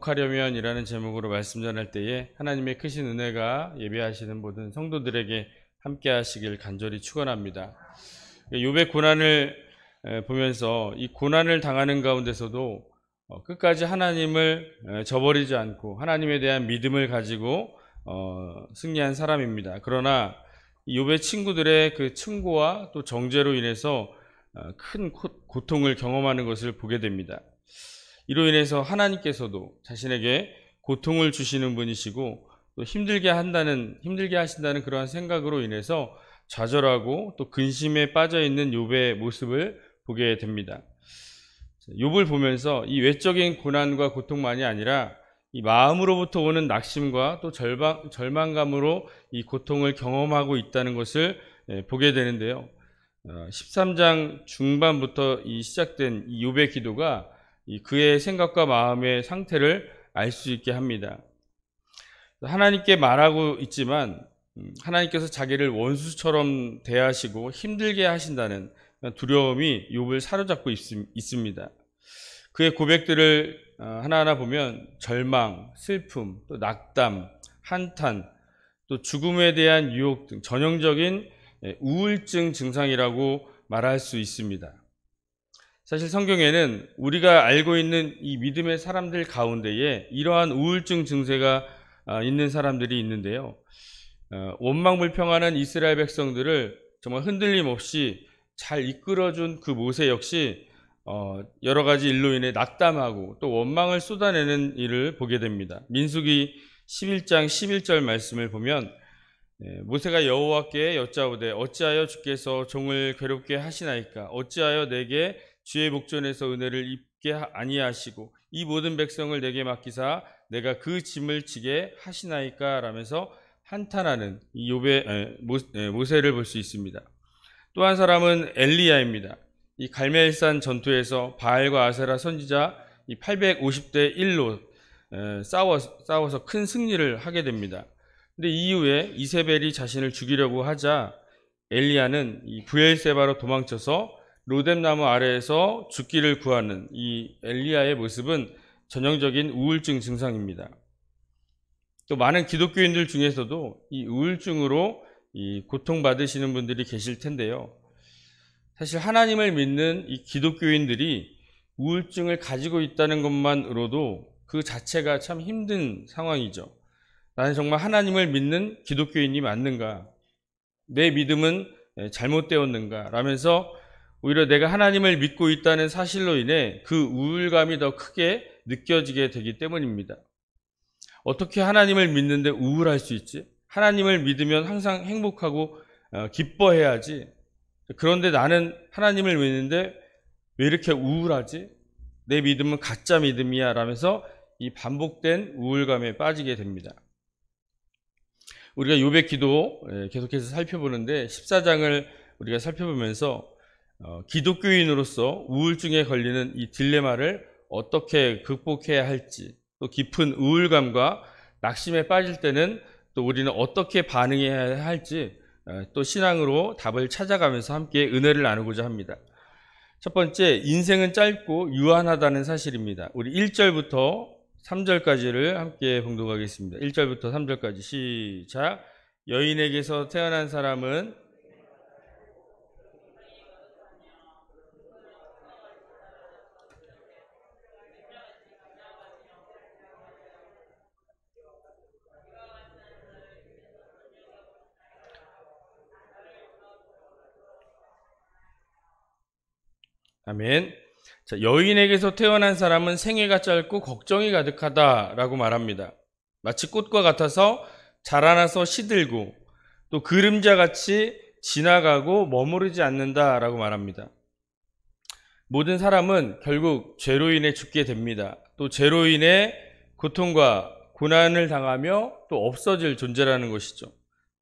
극복하려면이라는 제목으로 말씀 전할 때에 하나님의 크신 은혜가 예배하시는 모든 성도들에게 함께 하시길 간절히 축원합니다. 욥의 고난을 보면서 이 고난을 당하는 가운데서도 끝까지 하나님을 저버리지 않고 하나님에 대한 믿음을 가지고 승리한 사람입니다. 그러나 욥의 친구들의 그 충고와 또 정죄로 인해서 큰 고통을 경험하는 것을 보게 됩니다. 이로 인해서 하나님께서도 자신에게 고통을 주시는 분이시고 또 힘들게 하신다는 그러한 생각으로 인해서 좌절하고 또 근심에 빠져 있는 욥의 모습을 보게 됩니다. 욥을 보면서 이 외적인 고난과 고통만이 아니라 이 마음으로부터 오는 낙심과 또 절망감으로 이 고통을 경험하고 있다는 것을 보게 되는데요. 13장 중반부터 시작된 이 욥의 기도가 그의 생각과 마음의 상태를 알 수 있게 합니다. 하나님께 말하고 있지만 하나님께서 자기를 원수처럼 대하시고 힘들게 하신다는 두려움이 욥을 사로잡고 있습니다. 그의 고백들을 하나하나 보면 절망, 슬픔, 또 낙담, 한탄, 또 죽음에 대한 유혹 등 전형적인 우울증 증상이라고 말할 수 있습니다. 사실 성경에는 우리가 알고 있는 이 믿음의 사람들 가운데에 이러한 우울증 증세가 있는 사람들이 있는데요. 원망불평하는 이스라엘 백성들을 정말 흔들림 없이 잘 이끌어준 그 모세 역시 여러 가지 일로 인해 낙담하고 또 원망을 쏟아내는 일을 보게 됩니다. 민수기 11장 11절 말씀을 보면 모세가 여호와께 여짜오되 어찌하여 주께서 종을 괴롭게 하시나이까? 어찌하여 내게 주의 목전에서 은혜를 입게 아니하시고 이 모든 백성을 내게 맡기사 내가 그 짐을 지게 하시나이까? 라면서 한탄하는 이 욥의 모세를 볼 수 있습니다. 또 한 사람은 엘리야입니다. 이 갈멜산 전투에서 바알과 아세라 선지자 850대 1로 싸워서 큰 승리를 하게 됩니다. 근데 이후에 이세벨이 자신을 죽이려고 하자 엘리야는 이 브엘세바로 도망쳐서 로뎀나무 아래에서 죽기를 구하는 이 엘리야의 모습은 전형적인 우울증 증상입니다. 또 많은 기독교인들 중에서도 이 우울증으로 이 고통받으시는 분들이 계실 텐데요. 사실 하나님을 믿는 이 기독교인들이 우울증을 가지고 있다는 것만으로도 그 자체가 참 힘든 상황이죠. 나는 정말 하나님을 믿는 기독교인이 맞는가? 내 믿음은 잘못되었는가? 라면서 오히려 내가 하나님을 믿고 있다는 사실로 인해 그 우울감이 더 크게 느껴지게 되기 때문입니다. 어떻게 하나님을 믿는데 우울할 수 있지? 하나님을 믿으면 항상 행복하고 기뻐해야지. 그런데 나는 하나님을 믿는데 왜 이렇게 우울하지? 내 믿음은 가짜 믿음이야 라면서 이 반복된 우울감에 빠지게 됩니다. 우리가 욥의 기도 계속해서 살펴보는데 14장을 우리가 살펴보면서 기독교인으로서 우울증에 걸리는 이 딜레마를 어떻게 극복해야 할지, 또 깊은 우울감과 낙심에 빠질 때는 또 우리는 어떻게 반응해야 할지 또 신앙으로 답을 찾아가면서 함께 은혜를 나누고자 합니다. 첫 번째, 인생은 짧고 유한하다는 사실입니다. 우리 1절부터 3절까지를 함께 봉독하겠습니다. 1절부터 3절까지 시작. 여인에게서 태어난 사람은 아멘. 자, 여인에게서 태어난 사람은 생애가 짧고 걱정이 가득하다라고 말합니다. 마치 꽃과 같아서 자라나서 시들고 또 그림자같이 지나가고 머무르지 않는다라고 말합니다. 모든 사람은 결국 죄로 인해 죽게 됩니다. 또 죄로 인해 고통과 고난을 당하며 또 없어질 존재라는 것이죠.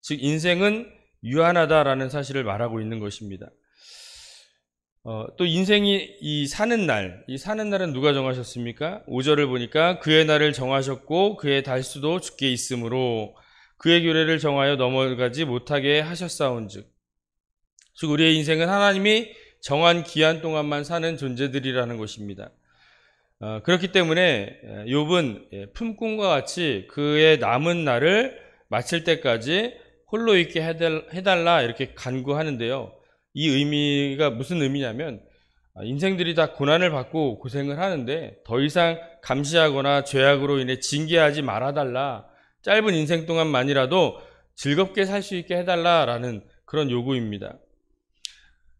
즉 인생은 유한하다라는 사실을 말하고 있는 것입니다. 또 인생이 이 사는 날은 누가 정하셨습니까? 5절을 보니까 그의 날을 정하셨고 그의 달수도 주께 있으므로 그의 규례를 정하여 넘어가지 못하게 하셨사온즉. 즉 우리의 인생은 하나님이 정한 기한 동안만 사는 존재들이라는 것입니다. 그렇기 때문에 욥은 품꾼과 같이 그의 남은 날을 마칠 때까지 홀로 있게 해달라 이렇게 간구하는데요. 이 의미가 무슨 의미냐면 인생들이 다 고난을 받고 고생을 하는데 더 이상 감시하거나 죄악으로 인해 징계하지 말아달라, 짧은 인생 동안만이라도 즐겁게 살 수 있게 해달라라는 그런 요구입니다.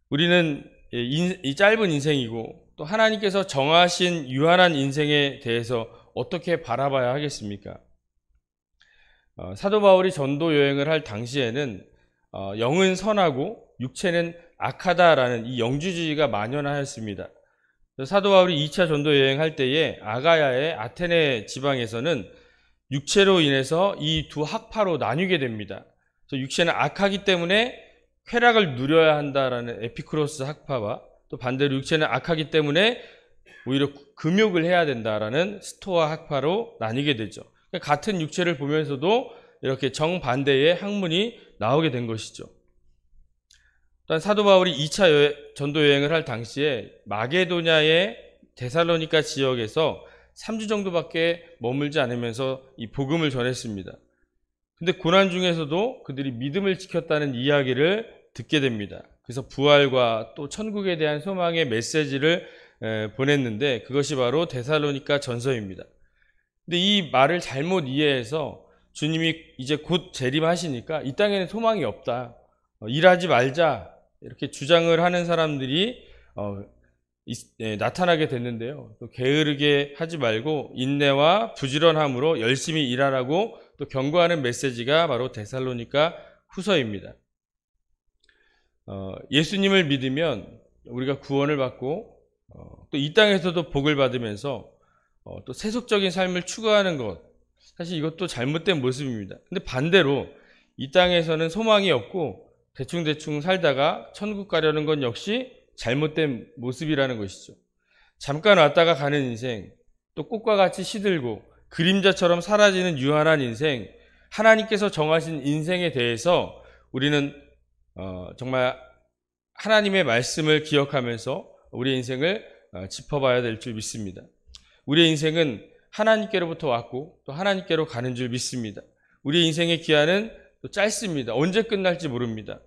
우리는 이 짧은 인생이고 또 하나님께서 정하신 유한한 인생에 대해서 어떻게 바라봐야 하겠습니까? 사도 바울이 전도 여행을 할 당시에는 영은 선하고 육체는 악하다라는 이 영주주의가 만연하였습니다. 사도 바울이 2차 전도 여행할 때에 아가야의 아테네 지방에서는 육체로 인해서 이 두 학파로 나뉘게 됩니다. 그래서 육체는 악하기 때문에 쾌락을 누려야 한다라는 에피쿠로스 학파와 또 반대로 육체는 악하기 때문에 오히려 금욕을 해야 된다라는 스토아 학파로 나뉘게 되죠. 그러니까 같은 육체를 보면서도 이렇게 정반대의 학문이 나오게 된 것이죠. 또한 사도 바울이 2차 전도 여행을 할 당시에 마게도냐의 데살로니가 지역에서 3주 정도밖에 머물지 않으면서 이 복음을 전했습니다. 근데 고난 중에서도 그들이 믿음을 지켰다는 이야기를 듣게 됩니다. 그래서 부활과 또 천국에 대한 소망의 메시지를 보냈는데 그것이 바로 데살로니가 전서입니다. 근데 이 말을 잘못 이해해서 주님이 이제 곧 재림하시니까 이 땅에는 소망이 없다, 일하지 말자 이렇게 주장을 하는 사람들이 나타나게 됐는데요. 또 게으르게 하지 말고 인내와 부지런함으로 열심히 일하라고 또 경고하는 메시지가 바로 데살로니가 후서입니다. 예수님을 믿으면 우리가 구원을 받고 또 이 땅에서도 복을 받으면서 또 세속적인 삶을 추구하는 것, 사실 이것도 잘못된 모습입니다. 근데 반대로 이 땅에서는 소망이 없고 대충대충 살다가 천국 가려는 건 역시 잘못된 모습이라는 것이죠. 잠깐 왔다가 가는 인생, 또 꽃과 같이 시들고 그림자처럼 사라지는 유한한 인생, 하나님께서 정하신 인생에 대해서 우리는 정말 하나님의 말씀을 기억하면서 우리의 인생을 짚어봐야 될 줄 믿습니다. 우리의 인생은 하나님께로부터 왔고 또 하나님께로 가는 줄 믿습니다. 우리의 인생의 기한은 또 짧습니다. 언제 끝날지 모릅니다.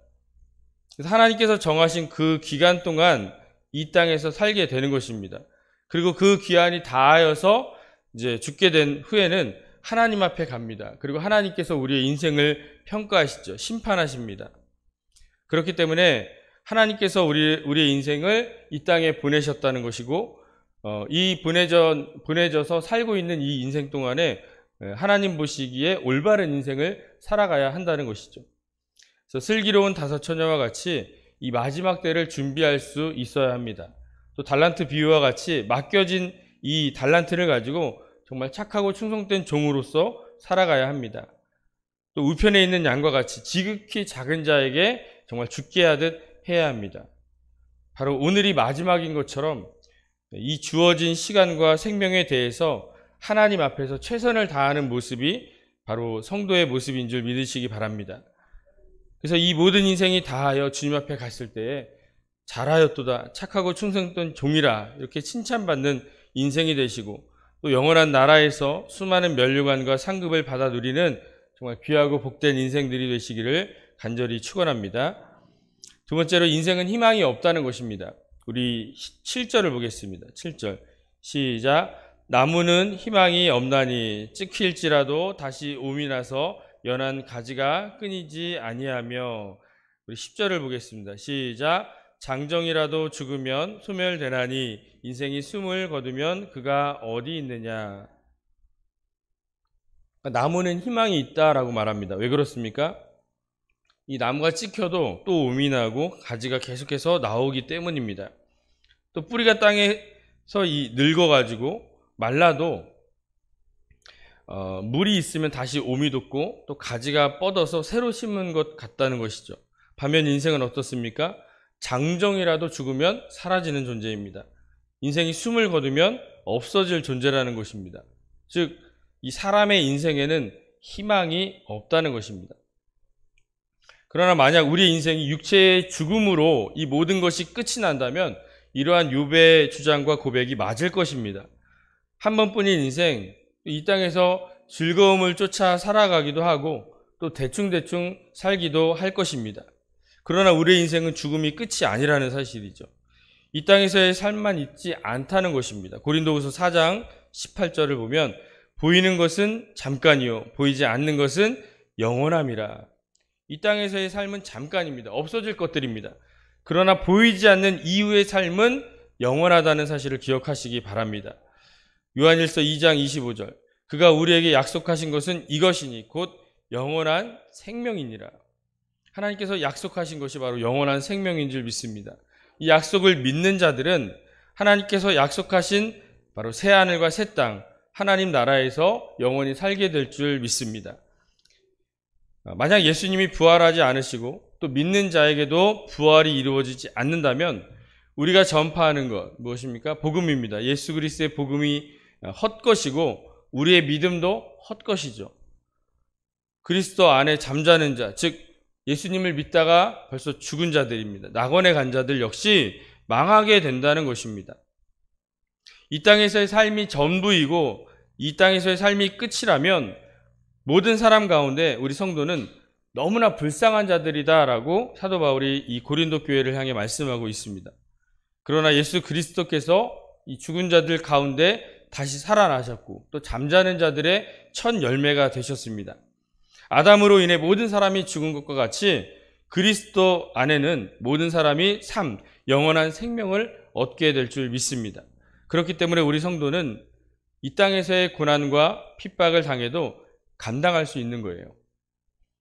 그래서 하나님께서 정하신 그 기간 동안 이 땅에서 살게 되는 것입니다. 그리고 그 기한이 다하여서 이제 죽게 된 후에는 하나님 앞에 갑니다. 그리고 하나님께서 우리의 인생을 평가하시죠. 심판하십니다. 그렇기 때문에 하나님께서 우리의 인생을 이 땅에 보내셨다는 것이고 이 보내져서 살고 있는 이 인생 동안에 하나님 보시기에 올바른 인생을 살아가야 한다는 것이죠. 그래서 슬기로운 다섯 처녀와 같이 이 마지막 때를 준비할 수 있어야 합니다. 또 달란트 비유와 같이 맡겨진 이 달란트를 가지고 정말 착하고 충성된 종으로서 살아가야 합니다. 또 우편에 있는 양과 같이 지극히 작은 자에게 정말 죽게 하듯 해야 합니다. 바로 오늘이 마지막인 것처럼 이 주어진 시간과 생명에 대해서 하나님 앞에서 최선을 다하는 모습이 바로 성도의 모습인 줄 믿으시기 바랍니다. 그래서 이 모든 인생이 다하여 주님 앞에 갔을 때에 잘하였도다, 착하고 충성된 종이라 이렇게 칭찬받는 인생이 되시고 또 영원한 나라에서 수많은 면류관과 상급을 받아 누리는 정말 귀하고 복된 인생들이 되시기를 간절히 축원합니다. 두 번째로 인생은 희망이 없다는 것입니다. 우리 7절을 보겠습니다. 7절 시작. 나무는 희망이 없나니 찍힐지라도 다시 옴이 나서 연한 가지가 끊이지 아니하며. 우리 10절을 보겠습니다. 시작. 장정이라도 죽으면 소멸되나니 인생이 숨을 거두면 그가 어디 있느냐. 나무는 희망이 있다라고 말합니다. 왜 그렇습니까? 이 나무가 찍혀도 또 옴이 나고 가지가 계속해서 나오기 때문입니다. 또 뿌리가 땅에서 늙어가지고 말라도 물이 있으면 다시 옴이 돋고 또 가지가 뻗어서 새로 심은 것 같다는 것이죠. 반면 인생은 어떻습니까? 장정이라도 죽으면 사라지는 존재입니다. 인생이 숨을 거두면 없어질 존재라는 것입니다. 즉, 이 사람의 인생에는 희망이 없다는 것입니다. 그러나 만약 우리의 인생이 육체의 죽음으로 이 모든 것이 끝이 난다면 이러한 욥의 주장과 고백이 맞을 것입니다. 한 번뿐인 인생, 이 땅에서 즐거움을 쫓아 살아가기도 하고 또 대충대충 살기도 할 것입니다. 그러나 우리의 인생은 죽음이 끝이 아니라는 사실이죠. 이 땅에서의 삶만 있지 않다는 것입니다. 고린도후서 4장 18절을 보면 보이는 것은 잠깐이요 보이지 않는 것은 영원함이라. 이 땅에서의 삶은 잠깐입니다. 없어질 것들입니다. 그러나 보이지 않는 이후의 삶은 영원하다는 사실을 기억하시기 바랍니다. 요한일서 2장 25절 그가 우리에게 약속하신 것은 이것이니 곧 영원한 생명이니라. 하나님께서 약속하신 것이 바로 영원한 생명인 줄 믿습니다. 이 약속을 믿는 자들은 하나님께서 약속하신 바로 새하늘과 새 땅, 하나님 나라에서 영원히 살게 될 줄 믿습니다. 만약 예수님이 부활하지 않으시고 또 믿는 자에게도 부활이 이루어지지 않는다면 우리가 전파하는 것 무엇입니까? 복음입니다. 예수 그리스도의 복음이 헛것이고 우리의 믿음도 헛것이죠. 그리스도 안에 잠자는 자, 즉 예수님을 믿다가 벌써 죽은 자들입니다. 낙원에 간 자들 역시 망하게 된다는 것입니다. 이 땅에서의 삶이 전부이고 이 땅에서의 삶이 끝이라면 모든 사람 가운데 우리 성도는 너무나 불쌍한 자들이다라고 사도 바울이 이 고린도 교회를 향해 말씀하고 있습니다. 그러나 예수 그리스도께서 이 죽은 자들 가운데 다시 살아나셨고 또 잠자는 자들의 첫 열매가 되셨습니다. 아담으로 인해 모든 사람이 죽은 것과 같이 그리스도 안에는 모든 사람이 영원한 생명을 얻게 될 줄 믿습니다. 그렇기 때문에 우리 성도는 이 땅에서의 고난과 핍박을 당해도 감당할 수 있는 거예요.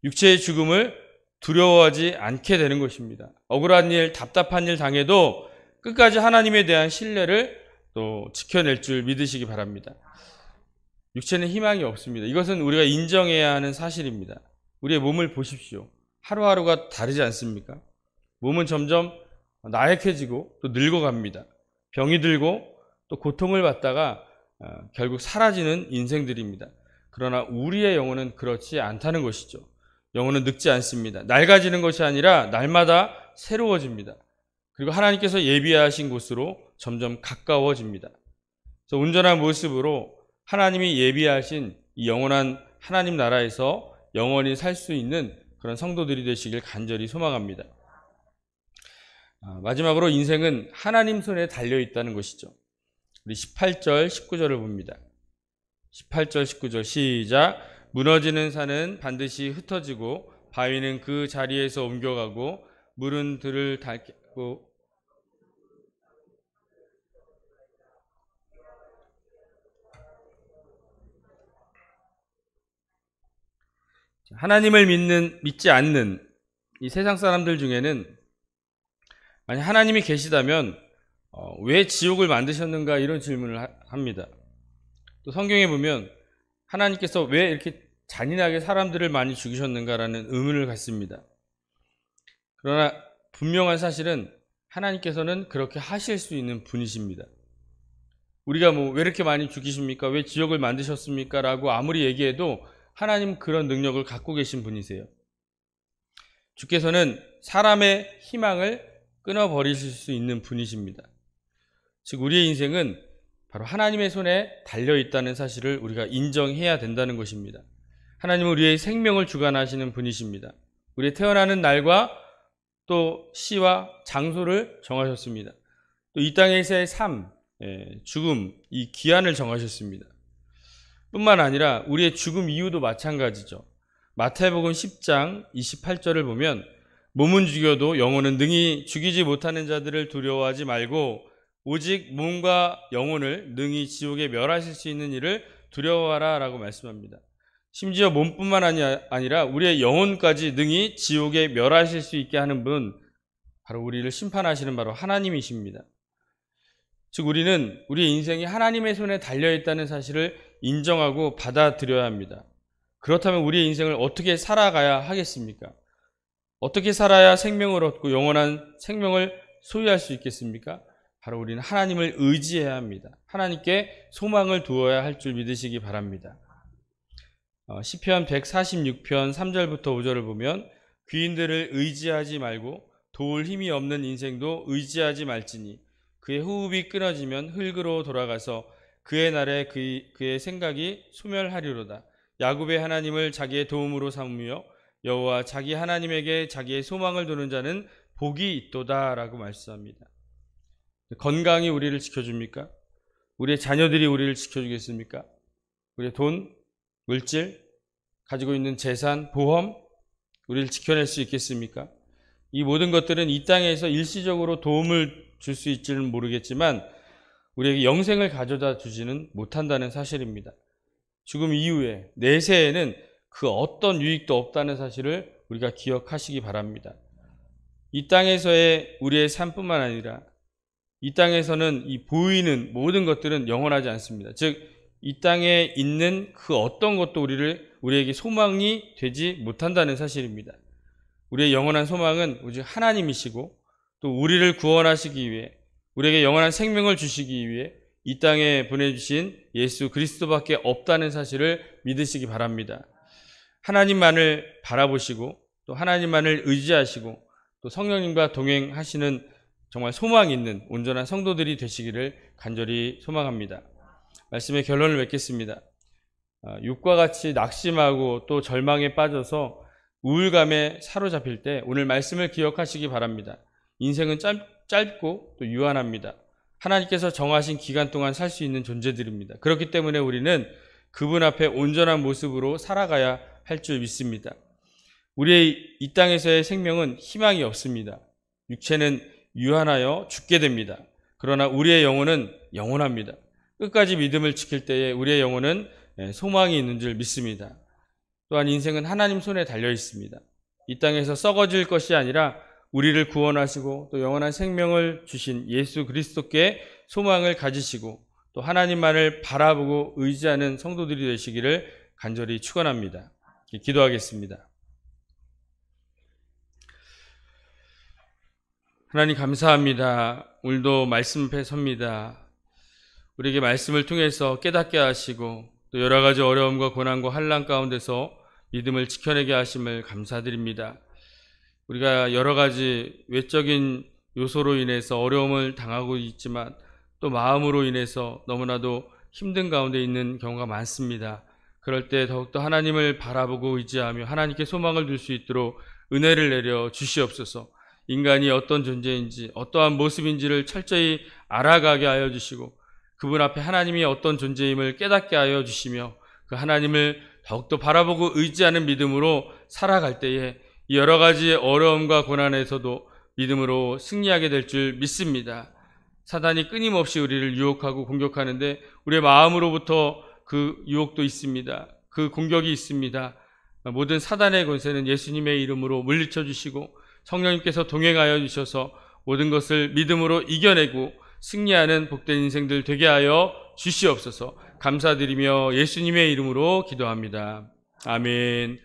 육체의 죽음을 두려워하지 않게 되는 것입니다. 억울한 일, 답답한 일 당해도 끝까지 하나님에 대한 신뢰를 또 지켜낼 줄 믿으시기 바랍니다. 육체는 희망이 없습니다. 이것은 우리가 인정해야 하는 사실입니다. 우리의 몸을 보십시오. 하루하루가 다르지 않습니까? 몸은 점점 나약해지고 또 늙어갑니다. 병이 들고 또 고통을 받다가 결국 사라지는 인생들입니다. 그러나 우리의 영혼은 그렇지 않다는 것이죠. 영혼은 늙지 않습니다. 낡아지는 것이 아니라 날마다 새로워집니다. 그리고 하나님께서 예비하신 곳으로 점점 가까워집니다. 그래서 온전한 모습으로 하나님이 예비하신 이 영원한 하나님 나라에서 영원히 살 수 있는 그런 성도들이 되시길 간절히 소망합니다. 마지막으로 인생은 하나님 손에 달려있다는 것이죠. 우리 18절, 19절을 봅니다. 18절, 19절 시작. 무너지는 산은 반드시 흩어지고 바위는 그 자리에서 옮겨가고 물은 들을 닳고 하나님을 믿지 않는 이 세상 사람들 중에는 만약 하나님이 계시다면 왜 지옥을 만드셨는가 이런 질문을 합니다. 또 성경에 보면 하나님께서 왜 이렇게 잔인하게 사람들을 많이 죽이셨는가라는 의문을 갖습니다. 그러나 분명한 사실은 하나님께서는 그렇게 하실 수 있는 분이십니다. 우리가 왜 이렇게 많이 죽이십니까? 왜 지옥을 만드셨습니까? 라고 아무리 얘기해도 하나님 그런 능력을 갖고 계신 분이세요. 주께서는 사람의 희망을 끊어버리실 수 있는 분이십니다. 즉 우리의 인생은 바로 하나님의 손에 달려있다는 사실을 우리가 인정해야 된다는 것입니다. 하나님은 우리의 생명을 주관하시는 분이십니다. 우리의 태어나는 날과 또 시와 장소를 정하셨습니다. 또 이 땅에서의 삶, 죽음, 이 기한을 정하셨습니다. 뿐만 아니라 우리의 죽음 이유도 마찬가지죠. 마태복음 10장 28절을 보면 몸은 죽여도 영혼은 능히 죽이지 못하는 자들을 두려워하지 말고 오직 몸과 영혼을 능히 지옥에 멸하실 수 있는 일을 두려워하라 라고 말씀합니다. 심지어 몸뿐만 아니라 우리의 영혼까지 능히 지옥에 멸하실 수 있게 하는 분, 바로 우리를 심판하시는 바로 하나님이십니다. 즉 우리는 우리의 인생이 하나님의 손에 달려있다는 사실을 인정하고 받아들여야 합니다. 그렇다면 우리의 인생을 어떻게 살아가야 하겠습니까? 어떻게 살아야 생명을 얻고 영원한 생명을 소유할 수 있겠습니까? 바로 우리는 하나님을 의지해야 합니다. 하나님께 소망을 두어야 할 줄 믿으시기 바랍니다. 시편 146편 3절부터 5절을 보면 귀인들을 의지하지 말고 도울 힘이 없는 인생도 의지하지 말지니 그의 호흡이 끊어지면 흙으로 돌아가서 그의 날에 그의 생각이 소멸하리로다. 야곱의 하나님을 자기의 도움으로 삼으며 여호와 자기 하나님에게 자기의 소망을 두는 자는 복이 있도다라고 말씀합니다. 건강이 우리를 지켜줍니까? 우리의 자녀들이 우리를 지켜주겠습니까? 우리의 돈, 물질, 가지고 있는 재산, 보험, 우리를 지켜낼 수 있겠습니까? 이 모든 것들은 이 땅에서 일시적으로 도움을 줄 수 있지는 모르겠지만 우리에게 영생을 가져다 주지는 못한다는 사실입니다. 죽음 이후에 내세에는 그 어떤 유익도 없다는 사실을 우리가 기억하시기 바랍니다. 이 땅에서의 우리의 삶뿐만 아니라 이 땅에서는 이 보이는 모든 것들은 영원하지 않습니다. 즉 이 땅에 있는 그 어떤 것도 우리에게 소망이 되지 못한다는 사실입니다. 우리의 영원한 소망은 오직 하나님이시고 또 우리를 구원하시기 위해 우리에게 영원한 생명을 주시기 위해 이 땅에 보내주신 예수 그리스도밖에 없다는 사실을 믿으시기 바랍니다. 하나님만을 바라보시고 또 하나님만을 의지하시고 또 성령님과 동행하시는 정말 소망 있는 온전한 성도들이 되시기를 간절히 소망합니다. 말씀의 결론을 맺겠습니다. 육과 같이 낙심하고 또 절망에 빠져서 우울감에 사로잡힐 때 오늘 말씀을 기억하시기 바랍니다. 인생은 짧고 또 유한합니다. 하나님께서 정하신 기간 동안 살 수 있는 존재들입니다. 그렇기 때문에 우리는 그분 앞에 온전한 모습으로 살아가야 할 줄 믿습니다. 우리의 이 땅에서의 생명은 희망이 없습니다. 육체는 유한하여 죽게 됩니다. 그러나 우리의 영혼은 영원합니다. 끝까지 믿음을 지킬 때에 우리의 영혼은 소망이 있는 줄 믿습니다. 또한 인생은 하나님 손에 달려 있습니다. 이 땅에서 썩어질 것이 아니라 우리를 구원하시고 또 영원한 생명을 주신 예수 그리스도께 소망을 가지시고 또 하나님만을 바라보고 의지하는 성도들이 되시기를 간절히 축원합니다. 기도하겠습니다. 하나님 감사합니다. 오늘도 말씀 앞에 섭니다. 우리에게 말씀을 통해서 깨닫게 하시고 또 여러 가지 어려움과 고난과 환난 가운데서 믿음을 지켜내게 하심을 감사드립니다. 우리가 여러 가지 외적인 요소로 인해서 어려움을 당하고 있지만 또 마음으로 인해서 너무나도 힘든 가운데 있는 경우가 많습니다. 그럴 때 더욱더 하나님을 바라보고 의지하며 하나님께 소망을 둘 수 있도록 은혜를 내려 주시옵소서. 인간이 어떤 존재인지 어떠한 모습인지를 철저히 알아가게 하여 주시고 그분 앞에 하나님이 어떤 존재임을 깨닫게 하여 주시며 그 하나님을 더욱더 바라보고 의지하는 믿음으로 살아갈 때에 이 여러 가지 어려움과 고난에서도 믿음으로 승리하게 될 줄 믿습니다. 사단이 끊임없이 우리를 유혹하고 공격하는데 우리의 마음으로부터 그 유혹도 있습니다. 그 공격이 있습니다. 모든 사단의 권세는 예수님의 이름으로 물리쳐 주시고 성령님께서 동행하여 주셔서 모든 것을 믿음으로 이겨내고 승리하는 복된 인생들 되게 하여 주시옵소서. 감사드리며 예수님의 이름으로 기도합니다. 아멘.